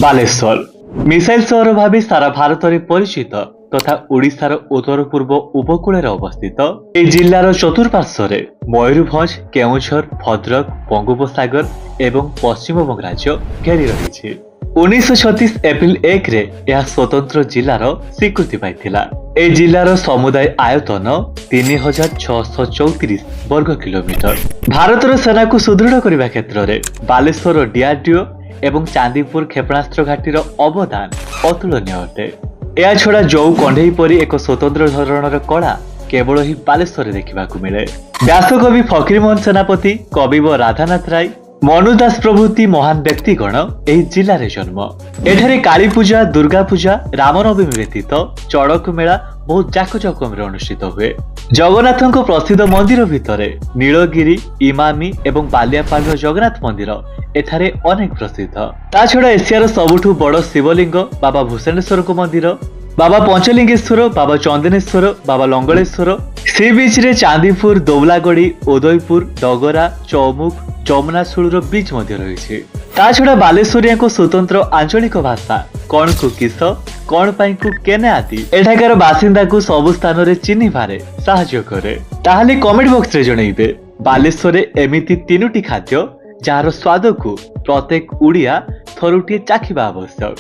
Balasore missile ସହର ଭାବେ ସାରା ଭାରତରେ ପରିଚିତ ତଥା ଓଡ଼ିଶାର ଉତ୍ତର ପୂର୍ବ ଉପକୂଳରେ ଅବସ୍ଥିତ ଏହି ଜିଲ୍ଲାର ଚତୁଃପାର୍ଶ୍ୱରେ ମୟୂରଭଞ୍ଜ, କେଉଁଝର, ଭଦ୍ରକ, ବଙ୍ଗୋପସାଗର ଏବଂ ପଶ୍ଚିମବଙ୍ଗ ରାଜ୍ୟ ଘେରି ରହିଛି। 1936 ଏପ୍ରିଲ 1ରେ ଏହା ସ୍ୱତନ୍ତ୍ର ଜିଲ୍ଲାର ସ୍ୱୀକୃତି ପାଇଥିଲା। ଏହି ଜିଲ୍ଲାର ସମୁଦାୟ ଆୟତନ 3634 ବର୍ଗ କିଲୋମିଟର। ଭାରତର ସେନାକୁ ସୁଦୃଢ଼ କରିବା କ୍ଷେତ୍ରରେ ବାଲେଶ୍ୱର ଡିଆରଡିଓ ଏବଂ ଚାନ୍ଦିପୁର କ୍ଷେପଣାସ୍ତ୍ର ଘାଟିର ଅବଦାନ ଅତୁଳନୀୟ ଅଟେ। ଏହାଛଡ଼ା ଜଉ କଣ୍ଢେଇ ପରି ଏକ ସ୍ୱତନ୍ତ୍ର ଧରଣର କଳା କେବଳ ହିଁ ବାଲେଶ୍ୱରରେ ଦେଖିବାକୁ ମିଳେ। ବ୍ୟାସକବି ଫକୀରମୋହନ ସେନାପତି, କବିବ ରାଧାନାଥ ରାୟ, ମନୁ ଦାସ ପ୍ରଭୃତି ମହାନ ବ୍ୟକ୍ତିଗଣ ଏହି ଜିଲ୍ଲାରେ ଜନ୍ମ। ଏଠାରେ କାଳୀପୂଜା, ଦୁର୍ଗା ପୂଜା, ରାମନବମୀ ବ୍ୟତୀତ ଚଡ଼କ ମେଳା ବହୁତ ଜାକଜମକରେ ଅନୁଷ୍ଠିତ ହୁଏ। ଜଗନ୍ନାଥଙ୍କ ପ୍ରସିଦ୍ଧ ମନ୍ଦିର ଭିତରେ ନୀଳଗିରି, ଇମାମି ଏବଂ ବାଲିଆପାଳର ଜଗନ୍ନାଥ ମନ୍ଦିର ଏଠାରେ ଅନେକ ପ୍ରସିଦ୍ଧ। ତା ଛଡ଼ା ଏସିଆର ସବୁଠୁ ବଡ଼ ଶିବଲିଙ୍ଗ ବାବା ଭୂଷଣେଶ୍ୱରଙ୍କ ମନ୍ଦିର, ବାବା ପଞ୍ଚଲିଙ୍ଗେଶ୍ୱର, ବାବା ଚନ୍ଦନେଶ୍ୱର, ବାବା ଲଙ୍ଗଳେଶ୍ୱର, ସି ବିଚ୍ରେ ଚାନ୍ଦିପୁର, ଦୌଲାଗଡ଼ି, ଉଦୟପୁର, ଡଗରା, ଚୌମୁଖ, ଯମୁନାଶୂଳର ବିଚ୍ ମଧ୍ୟ ରହିଛି। ତା ଛଡ଼ା ବାଲେଶ୍ୱରିଆଙ୍କ ସ୍ୱତନ୍ତ୍ର ଆଞ୍ଚଳିକ ଭାଷା କଣକୁ କିସ, କଣ ପାଇଁକୁ କେନେ ଆଦି ଏଠାକାର ବାସିନ୍ଦାକୁ ସବୁ ସ୍ଥାନରେ ଚିହ୍ନିବାରେ ସାହାଯ୍ୟ କରେ। ତାହେଲେ କମେଣ୍ଟ ବକ୍ସରେ ଜଣାଇବେ ବାଲେଶ୍ୱରରେ ଏମିତି 3ଟି ଖାଦ୍ୟ ଯାହାର ସ୍ୱାଦକୁ ପ୍ରତ୍ୟେକ ଓଡ଼ିଆ ଥରୁଟିଏ ଚାଖିବା ଆବଶ୍ୟକ।